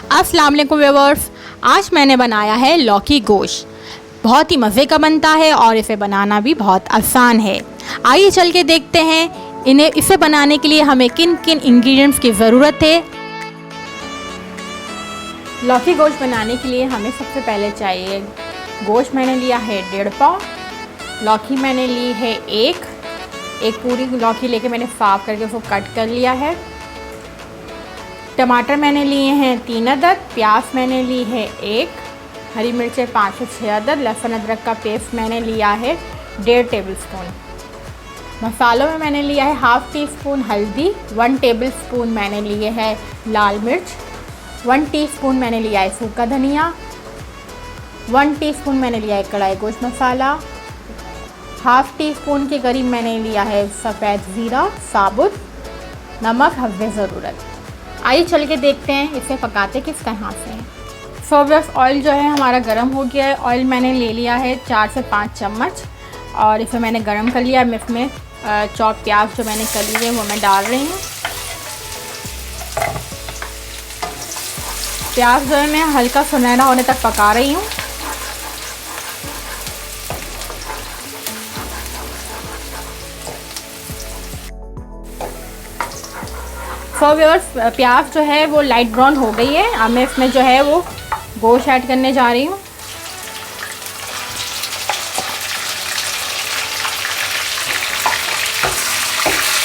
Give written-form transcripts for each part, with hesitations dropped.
अस्सलाम वालेकुम व्यूअर्स, आज मैंने बनाया है लौकी गोश्त। बहुत ही मज़े का बनता है और इसे बनाना भी बहुत आसान है। आइए चल के देखते हैं इसे बनाने के लिए हमें किन किन इंग्रेडिएंट्स की ज़रूरत है। लौकी गोश्त बनाने के लिए हमें सबसे पहले चाहिए गोश्त। मैंने लिया है 1.5 पाव। लौकी मैंने ली है एक पूरी लौकी लेके मैंने साफ़ करके उसको कट कर लिया है। टमाटर मैंने लिए हैं 3 अदद, प्याज मैंने ली है 1, हरी मिर्चें 5 से 6 अदद, लहसुन अदरक का पेस्ट मैंने लिया है 1.5 टेबल स्पून। मसालों में मैंने लिया है हाफ़ टी स्पून हल्दी, 1 टेबल स्पून मैंने लिए है लाल मिर्च, 1 टीस्पून मैंने लिया है सूखा धनिया, 1 टीस्पून मैंने लिया है कढ़ाई गोश्त मसाला, हाफ़ टी स्पून के करीब मैंने लिया है सफ़ेद ज़ीरा साबुत, नमक हस्बे ज़रूरत। आइए चल के देखते हैं इसे पकाते किस तरह से हैं। बस ऑयल जो है हमारा गर्म हो गया है। ऑयल मैंने ले लिया है 4 से 5 चम्मच और इसे मैंने गर्म कर लिया है। मैं इसमें चॉप प्याज जो मैंने कर लिए वो मैं डाल रही हूँ। प्याज जो है मैं हल्का सुनहरा होने तक पका रही हूँ। प्याज जो है वो लाइट ब्राउन हो गई है। अब मैं इसमें जो है वो गोश्त ऐड करने जा रही हूँ।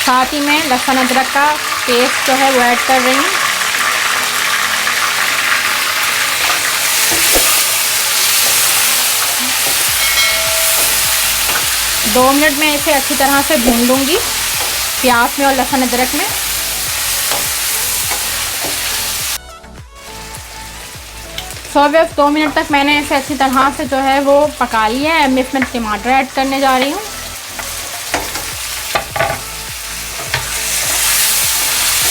साथ ही मैं लहसुन अदरक का पेस्ट जो है वो ऐड कर रही हूँ। दो मिनट में इसे अच्छी तरह से भून लूँगी प्याज में और लहसुन अदरक में। बस 2 मिनट तक मैंने इसे अच्छी तरह से जो है वो पका लिया है। मैं इसमें टमाटर ऐड करने जा रही हूँ।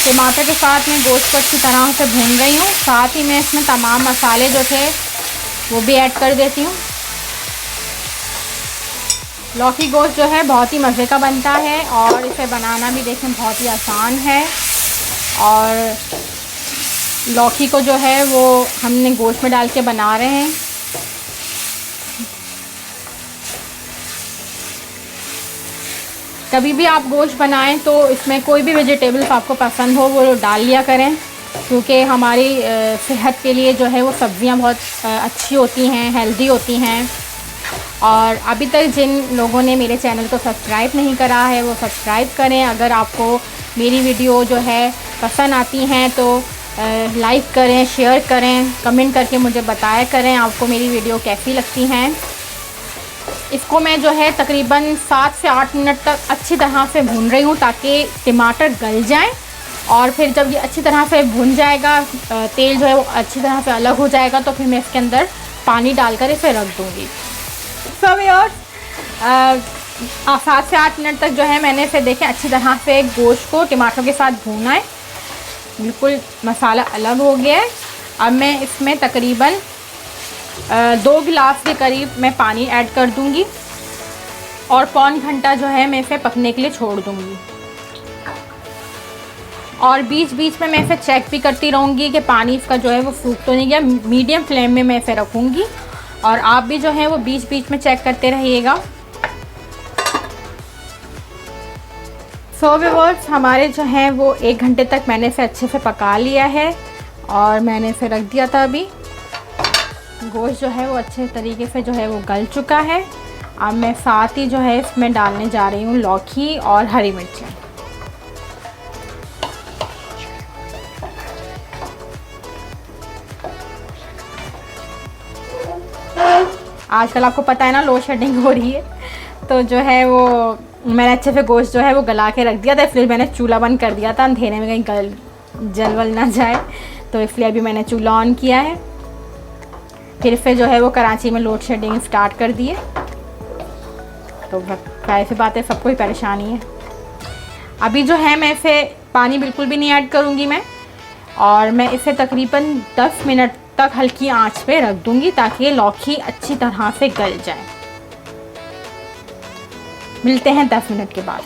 टमाटर के साथ मैं गोश्त को अच्छी तरह से भून रही हूँ। साथ ही मैं इसमें तमाम मसाले जो थे वो भी ऐड कर देती हूँ। लौकी गोश्त जो है बहुत ही मज़े का बनता है और इसे बनाना भी देखें बहुत ही आसान है। और लौकी को जो है वो हमने गोश्त में डाल के बना रहे हैं। कभी भी आप गोश्त बनाएं तो इसमें कोई भी वेजिटेबल्स आपको पसंद हो वो डाल लिया करें, क्योंकि हमारी सेहत के लिए जो है वो सब्ज़ियां बहुत अच्छी होती हैं, हेल्दी होती हैं। और अभी तक जिन लोगों ने मेरे चैनल को सब्सक्राइब नहीं करा है वो सब्सक्राइब करें। अगर आपको मेरी वीडियो जो है पसंद आती हैं तो लाइक करें, शेयर करें, कमेंट करके मुझे बताया करें आपको मेरी वीडियो कैसी लगती हैं। इसको मैं जो है तकरीबन 7 से 8 मिनट तक अच्छी तरह से भून रही हूँ ताकि टमाटर गल जाएं। और फिर जब ये अच्छी तरह से भुन जाएगा, तेल जो है वो अच्छी तरह से अलग हो जाएगा, तो फिर मैं इसके अंदर पानी डालकर इसे रख दूँगी। और 7 से 8 मिनट तक जो है मैंने इसे देखें अच्छी तरह से गोश्त को टमाटर के साथ भूना है। बिल्कुल मसाला अलग हो गया है। अब मैं इसमें तकरीबन 2 गिलास के करीब मैं पानी ऐड कर दूंगी और पौन घंटा जो है मैं इसे पकने के लिए छोड़ दूंगी। और बीच बीच में मैं इसे चेक भी करती रहूँगी कि पानी इसका जो है वो सूख तो नहीं गया। मीडियम फ्लेम में मैं इसे रखूँगी और आप भी जो है वो बीच बीच में चेक करते रहिएगा। व्यूअर्स, हमारे जो हैं वो 1 घंटे तक मैंने इसे अच्छे से पका लिया है और मैंने इसे रख दिया था। अभी गोश्त जो है वो अच्छे तरीके से जो है वो गल चुका है। अब मैं साथ ही जो है इसमें डालने जा रही हूँ लौकी और हरी मिर्चें। आजकल आपको पता है ना लोड शेडिंग हो रही है, तो जो है वो मैंने अच्छे से गोश्त जो है वो गला के रख दिया था। इसलिए मैंने चूल्हा बंद कर दिया था अंधेरे में कहीं जल वल ना जाए, तो इसलिए अभी मैंने चूल्हा ऑन किया है। फिर से जो है वो कराची में लोड शेडिंग स्टार्ट कर दिए, तो ऐसी बात है, सबको ही परेशानी है। अभी जो है मैं इसे पानी बिल्कुल भी नहीं ऐड करूँगी मैं, और मैं इसे तकरीबन 10 मिनट तक हल्की आंच पे रख दूँगी ताकि लौकी अच्छी तरह से गल जाए। मिलते हैं 10 मिनट के बाद।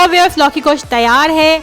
व्यूअर्स, लौकी गोश्त तैयार है।